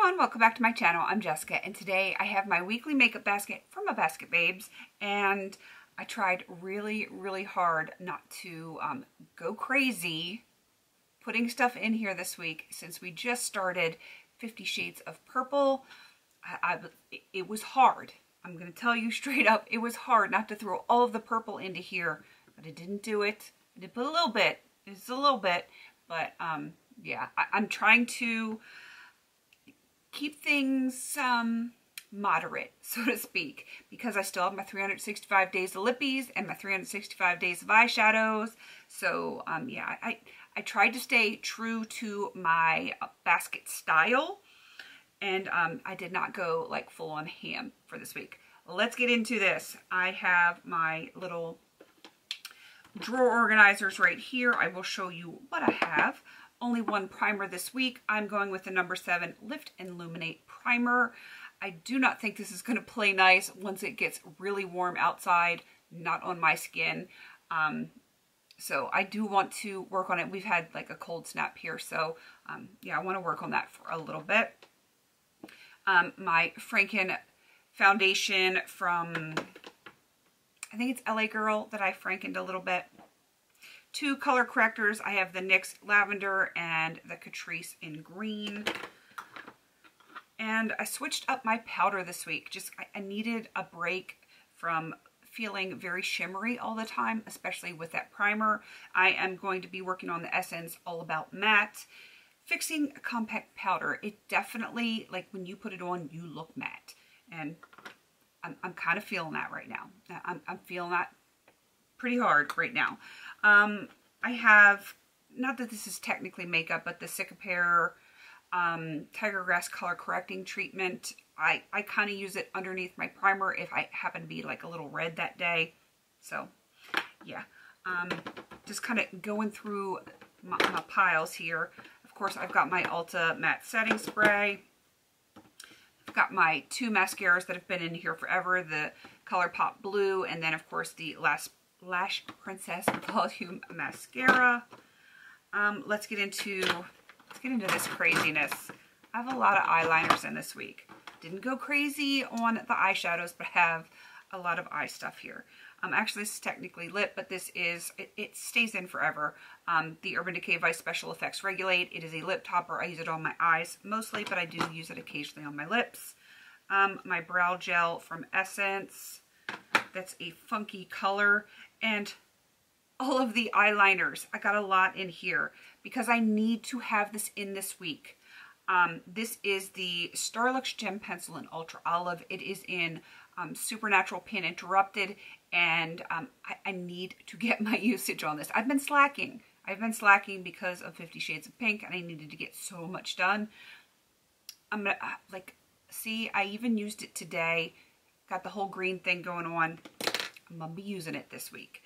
everyone, welcome back to my channel. I'm Jessica, and today I have my weekly makeup basket from my Basket Babes, and I tried really hard not to go crazy putting stuff in here this week since we just started 50 Shades of Purple. It was hard. I'm going to tell you straight up, it was hard not to throw all of the purple into here, but I didn't do it. I did put a little bit, just a little bit, but yeah, I'm trying to keep things moderate, so to speak, because I still have my 365 days of lippies and my 365 days of eyeshadows. So yeah, I tried to stay true to my basket style, and I did not go like full on ham for this week. Let's get into this. I have my little drawer organizers right here. I will show you what I have. Only one primer this week. I'm going with the number 7 Lift and Illuminate Primer. I do not think this is going to play nice once it gets really warm outside, not on my skin. So I do want to work on it. We've had like a cold snap here, so yeah, I want to work on that for a little bit. My Franken foundation from, I think it's LA Girl, that I Frankened a little bit. 2 color correctors. I have the NYX Lavender and the Catrice in Green. And I switched up my powder this week. Just, I needed a break from feeling very shimmery all the time, especially with that primer. I am going to be working on the Essence All About Matte Fixing Compact Powder. It definitely, like when you put it on, you look matte. And I'm kind of feeling that right now. I'm feeling that pretty hard right now. I have, not that this is technically makeup, but the Cicapair Tiger Grass Color Correcting Treatment. I kind of use it underneath my primer if I happen to be like a little red that day. So yeah, just kind of going through my piles here. Of course, I've got my Ulta Matte Setting Spray. I've got my 2 mascaras that have been in here forever, the ColourPop Blue, and then of course the Lash Princess Volume Mascara. Let's get into this craziness. I have a lot of eyeliners in this week. Didn't go crazy on the eyeshadows, but have a lot of eye stuff here. Actually, this is technically lip, but this is, it stays in forever. The Urban Decay Vice Special Effects Regulate. It is a lip topper. I use it on my eyes mostly, but I do use it occasionally on my lips. My brow gel from Essence. That's a funky color. And all of the eyeliners. I got a lot in here because I need to have this in this week. This is the Starlux Gem Pencil in Ultra Olive. It is in Supernatural Pin Interrupted, and I need to get my usage on this. I've been slacking. I've been slacking because of 50 Shades of Pink, and I needed to get so much done. I'm gonna, like, see, I even used it today. Got the whole green thing going on. I'm gonna be using it this week.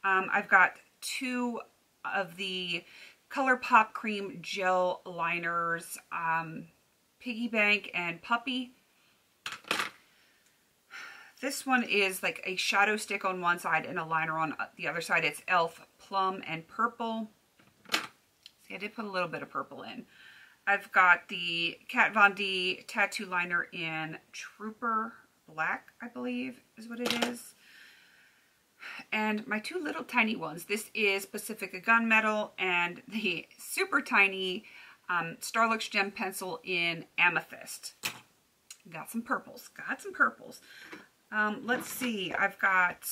I've got 2 of the ColourPop Cream Gel Liners, Piggy Bank and Puppy. This one is like a shadow stick on one side and a liner on the other side. It's e.l.f. Plum and Purple. See, I did put a little bit of purple in. I've got the Kat Von D Tattoo Liner in Trooper Black, I believe is what it is. And my 2 little tiny ones. This is Pacifica Gunmetal and the super tiny Starlux Gem Pencil in Amethyst. Got some purples. Got some purples. Let's see. I've got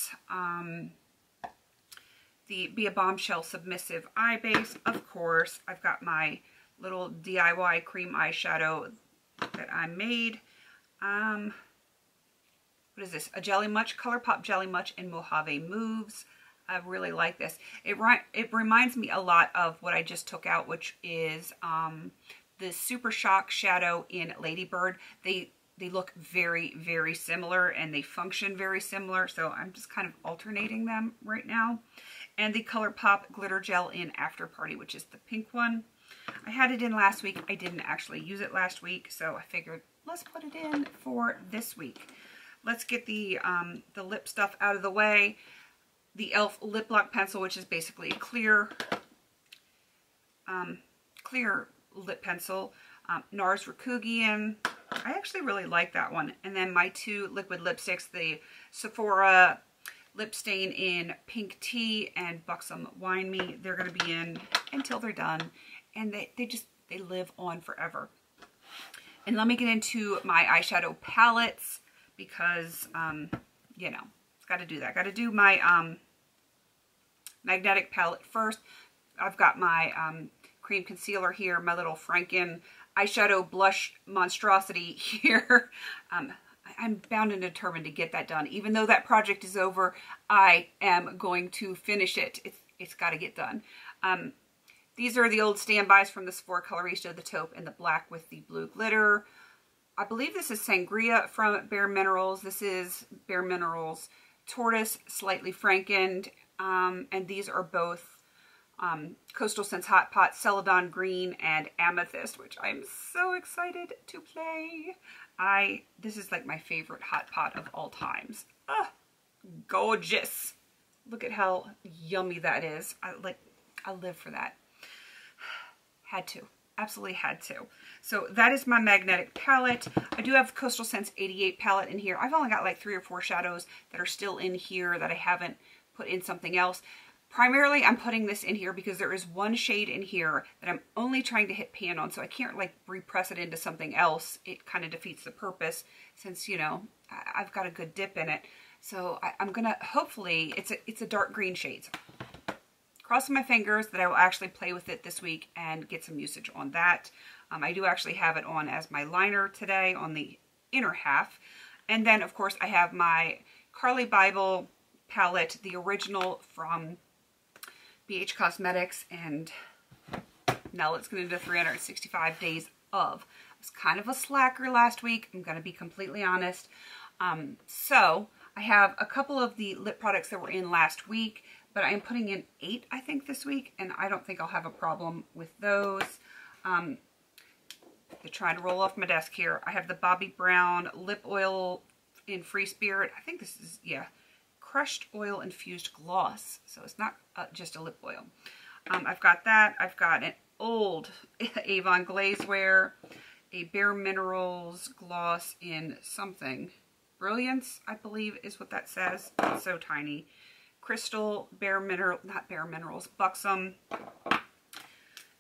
the Be a Bombshell Submissive Eye Base. Of course, I've got my little DIY cream eyeshadow that I made. What is this? A Jelly Much, ColourPop Jelly Much in Mojave Moves. I really like this. It reminds me a lot of what I just took out, which is the Super Shock Shadow in Lady Bird. They look very similar, and they function very similar, so I'm just kind of alternating them right now. And the ColourPop Glitter Gel in After Party, which is the pink one. I had it in last week. I didn't actually use it last week, so I figured let's put it in for this week. Let's get the lip stuff out of the way. The e.l.f. Lip Lock Pencil, which is basically a clear lip pencil. NARS Rikugian. I actually really like that one. And then my two liquid lipsticks, the Sephora Lip Stain in Pink Tea and Buxom Wine Me. They're going to be in until they're done. And they live on forever. And let me get into my eyeshadow palettes because, you know, it's got to do that. Got to do my magnetic palette first. I've got my cream concealer here, my little Franken eyeshadow blush monstrosity here. I'm bound and determined to get that done. Even though that project is over, I am going to finish it. It's got to get done. These are the old standbys from the Sephora Coloration, the taupe and the black with the blue glitter. I believe this is Sangria from Bare Minerals. This is Bare Minerals Tortoise, slightly Frankened. And these are both Coastal Scents Hot Pot, Celadon Green, and Amethyst, which I'm so excited to play. This is like my favorite hot pot of all times. Gorgeous. Look at how yummy that is. I live for that. Had to. Absolutely had to. So that is my magnetic palette. I do have Coastal Scents 88 palette in here. I've only got like 3 or 4 shadows that are still in here that I haven't put in something else. Primarily, I'm putting this in here because there is one shade in here that I'm only trying to hit pan on, so I can't like repress it into something else. It kind of defeats the purpose since, you know, I've got a good dip in it. So I'm gonna, hopefully, it's a dark green shade. So crossing my fingers that I will actually play with it this week and get some usage on that. I do actually have it on as my liner today on the inner half. And then, of course, I have my Carli Bybel palette, the original from BH Cosmetics, and now let's get into 365 days of. I was kind of a slacker last week, I'm going to be completely honest. So I have a couple of the lip products that were in last week, but I am putting in 8, I think, this week, and I don't think I'll have a problem with those. They're trying to roll off my desk here. I have the Bobbi Brown lip oil in Free Spirit. I think this is, yeah, crushed oil infused gloss, so it's not just a lip oil. I've got that. I've got an old Avon Glazewear, a Bare Minerals gloss in something Brilliance, I believe is what that says. It's so tiny. Crystal not Bare Minerals, Buxom,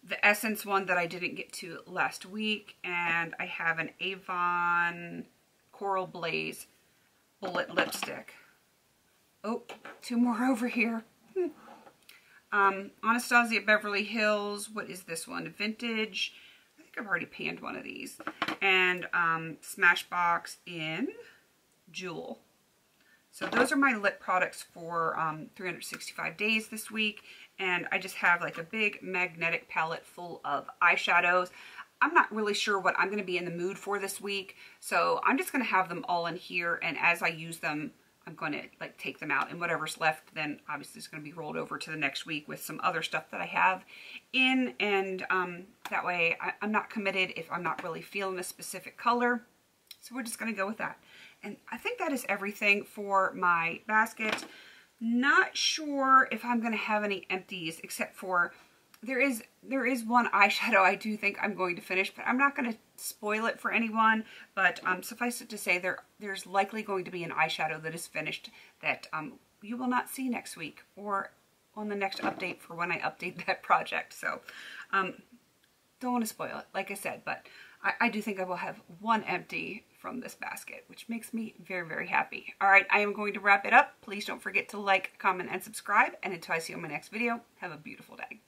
the Essence one that I didn't get to last week, and I have an Avon Coral Blaze Bullet Lipstick. Oh, 2 more over here. Anastasia Beverly Hills. What is this one? Vintage. I think I've already panned one of these. And Smashbox in Jewel. So those are my lip products for 365 days this week. And I just have like a big magnetic palette full of eyeshadows. I'm not really sure what I'm going to be in the mood for this week. So I'm just going to have them all in here. And as I use them, I'm going to like take them out, and whatever's left then obviously is going to be rolled over to the next week with some other stuff that I have in, and that way I'm not committed if I'm not really feeling a specific color. So we're just going to go with that. And I think that is everything for my basket. Not sure if I'm going to have any empties, except for there is one eyeshadow I do think I'm going to finish, but I'm not going to spoil it for anyone. But suffice it to say, there's likely going to be an eyeshadow that is finished that you will not see next week or on the next update for when I update that project. So don't want to spoil it, like I said, but I do think I will have one empty from this basket, which makes me very, very happy. All right, I am going to wrap it up. Please don't forget to like, comment, and subscribe. And until I see you in my next video, have a beautiful day.